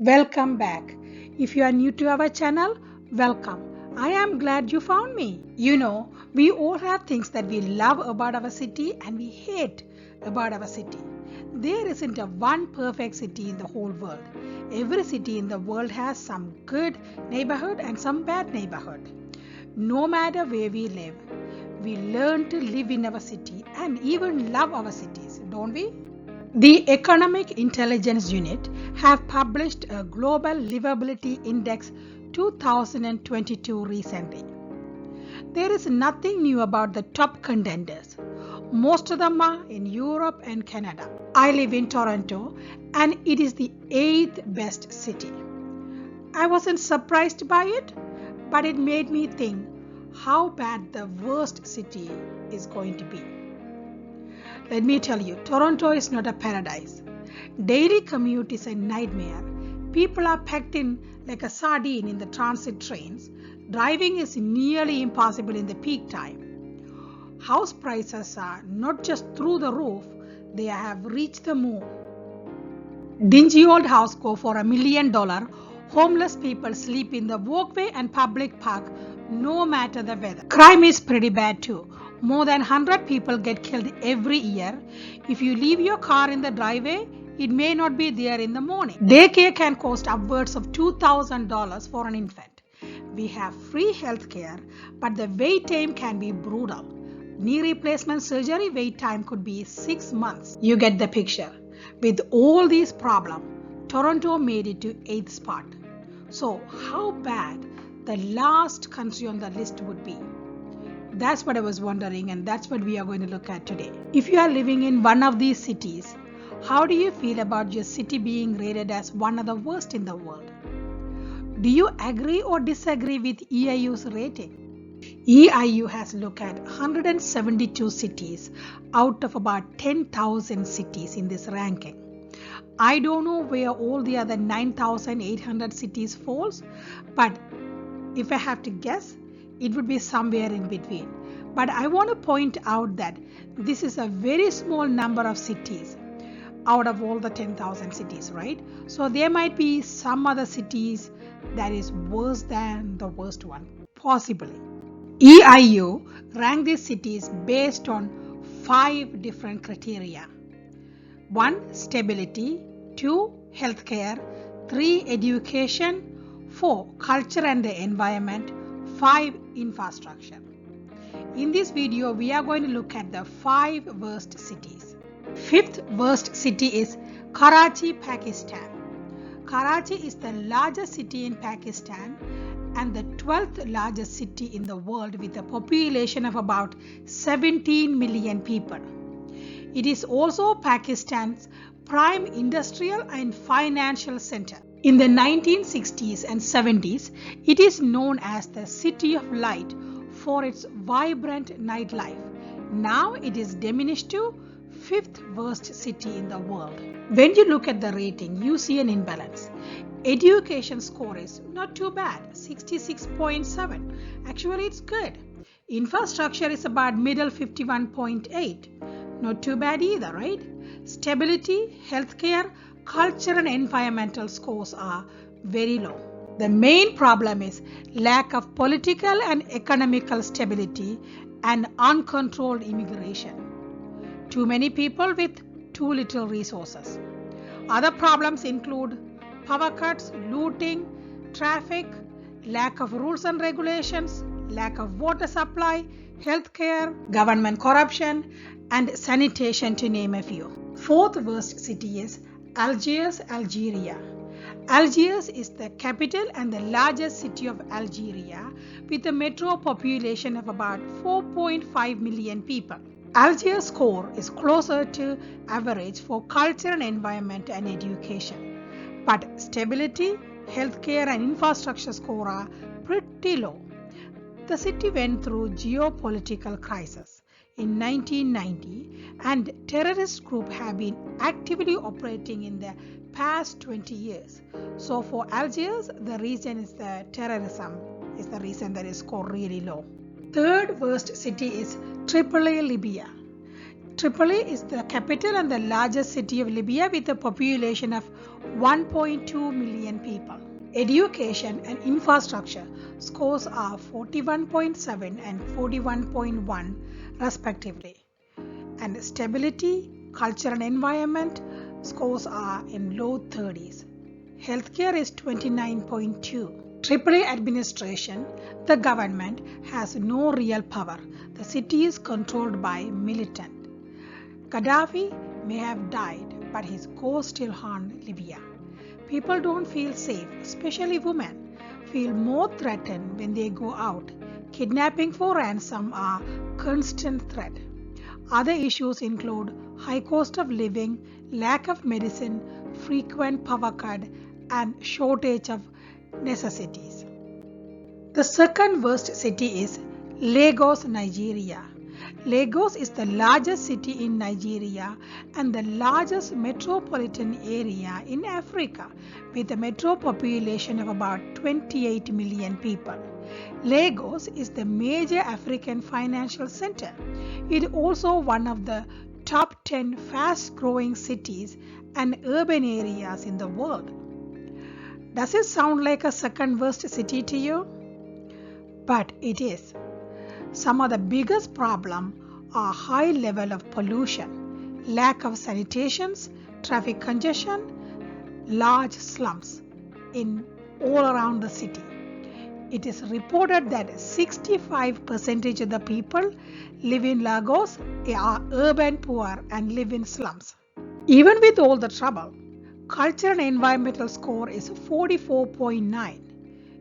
Welcome back. If you are new to our channel, welcome. I am glad you found me. We all have things that we love about our city and we hate about our city. There isn't a one perfect city in the whole world. Every city in the world has some good neighborhood and some bad neighborhood. No matter where we live, we learn to live in our city and even love our cities, don't we? The Economic Intelligence Unit have published a Global Livability Index 2022 recently. There is nothing new about the top contenders. Most of them are in Europe and Canada. I live in Toronto and it is the 8th best city. I wasn't surprised by it, but it made me think how bad the worst city is going to be. Let me tell you, Toronto is not a paradise. Daily commute is a nightmare. People are packed in like a sardine in the transit trains. Driving is nearly impossible in the peak time. House prices are not just through the roof, they have reached the moon. Dingy old house go for $1 million. Homeless people sleep in the walkway and public park no matter the weather. Crime is pretty bad too. More than 100 people get killed every year. If you leave your car in the driveway, it may not be there in the morning. Daycare can cost upwards of $2,000 for an infant. We have free healthcare, but the wait time can be brutal. Knee replacement surgery wait time could be 6 months. You get the picture. With all these problems, Toronto made it to 8th spot. So how bad the last country on the list would be? That's what I was wondering, and that's what we are going to look at today. If you are living in one of these cities, how do you feel about your city being rated as one of the worst in the world? Do you agree or disagree with EIU's rating? EIU has looked at 172 cities out of about 10,000 cities in this ranking. I don't know where all the other 9,800 cities falls, but if I have to guess, it would be somewhere in between. But I want to point out that this is a very small number of cities out of all the 10,000 cities, right? So there might be some other cities that is worse than the worst one, possibly. EIU ranked these cities based on 5 different criteria. 1. Stability. 2. Healthcare. 3. Education. 4. Culture and the environment. 5. Infrastructure. In this video, we are going to look at the 5 worst cities. 5th worst city is Karachi, Pakistan. Karachi is the largest city in Pakistan and the 12th largest city in the world with a population of about 17 million people. It is also Pakistan's prime industrial and financial center. In the 1960s and 70s, it is known as the City of Light for its vibrant nightlife. Now it is diminished to 5th worst city in the world. When you look at the rating, you see an imbalance. Education score is not too bad, 66.7. Actually, it's good. Infrastructure is about middle, 51.8. Not too bad either, right? Stability, healthcare, culture and environmental scores are very low. The main problem is lack of political and economical stability and uncontrolled immigration. Too many people with too little resources. Other problems include power cuts, looting, traffic, lack of rules and regulations, lack of water supply, healthcare, government corruption, and sanitation, to name a few. 4th worst city is Algiers, Algeria. Algiers is the capital and the largest city of Algeria with a metro population of about 4.5 million people. Algiers score is closer to average for culture and environment and education. But stability, healthcare and infrastructure score are pretty low. The city went through geopolitical crisis in 1990 and terrorist groups have been actively operating in the past 20 years. So for Algiers, the reason is the terrorism is the reason that is score really low. 3rd worst city is Tripoli, Libya. Tripoli is the capital and the largest city of Libya with a population of 1.2 million people. Education and infrastructure scores are 41.7 and 41.1 respectively. And stability, culture and environment scores are in low 30s. Healthcare is 29.2. Tripoli administration, the government has no real power. The city is controlled by militant. Gaddafi may have died, but his ghost still haunts Libya. People don't feel safe, especially women feel more threatened when they go out. Kidnapping for ransom are constant threat. Other issues include high cost of living, lack of medicine, frequent power cut, and shortage of necessities. The second worst city is Lagos, Nigeria. Lagos is the largest city in Nigeria and the largest metropolitan area in Africa with a metro population of about 28 million people. Lagos is the major African financial center. It is also one of the top 10 fast-growing cities and urban areas in the world. Does it sound like a second worst city to you? But it is. Some of the biggest problems are high level of pollution, lack of sanitation, traffic congestion, large slums in all around the city. It is reported that 65% of the people live in Lagos are urban poor and live in slums. Even with all the trouble, culture and environmental score is 44.9.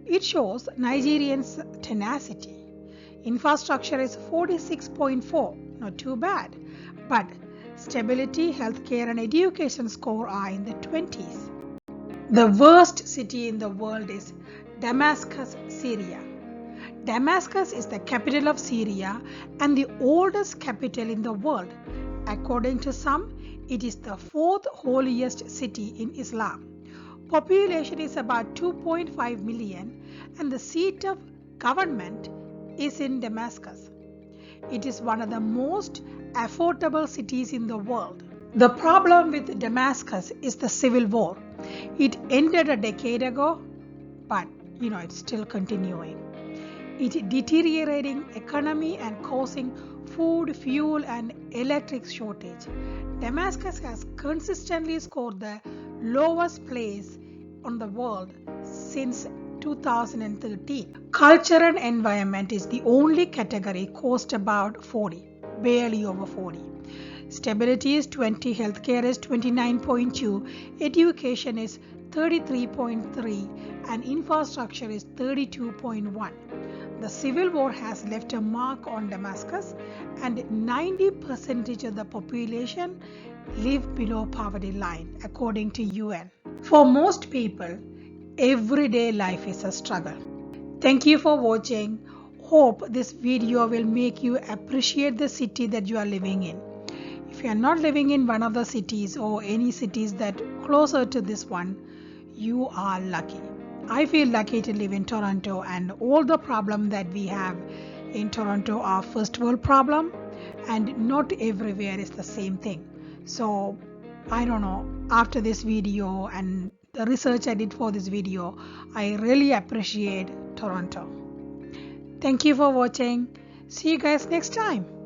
It shows Nigerians' tenacity. Infrastructure is 46.4, not too bad. But stability, healthcare and education score are in the 20s. The worst city in the world is Damascus, Syria. Damascus is the capital of Syria and the oldest capital in the world. According to some, it is the fourth holiest city in Islam. Population is about 2.5 million and the seat of government is in Damascus. It is one of the most affordable cities in the world. The problem with Damascus is the civil war. It ended a decade ago, but it's still continuing. It deteriorating economy and causing food, fuel and electric shortage. Damascus has consistently scored the lowest place on the world since 2013. Culture and environment is the only category cost about 40, barely over 40. Stability is 20, healthcare is 29.2, education is 33.3 and infrastructure is 32.1. The civil war has left a mark on Damascus and 90% of the population live below poverty line according to UN. For most people, everyday life is a struggle. Thank you for watching. Hope this video will make you appreciate the city that you are living in. If you are not living in one of the cities or any cities that closer to this one, you are lucky. I feel lucky to live in Toronto, and all the problems that we have in Toronto are first world problem, and not everywhere is the same thing. So I don't know, after this video and the research I did for this video, I really appreciate Toronto. Thank you for watching. See you guys next time.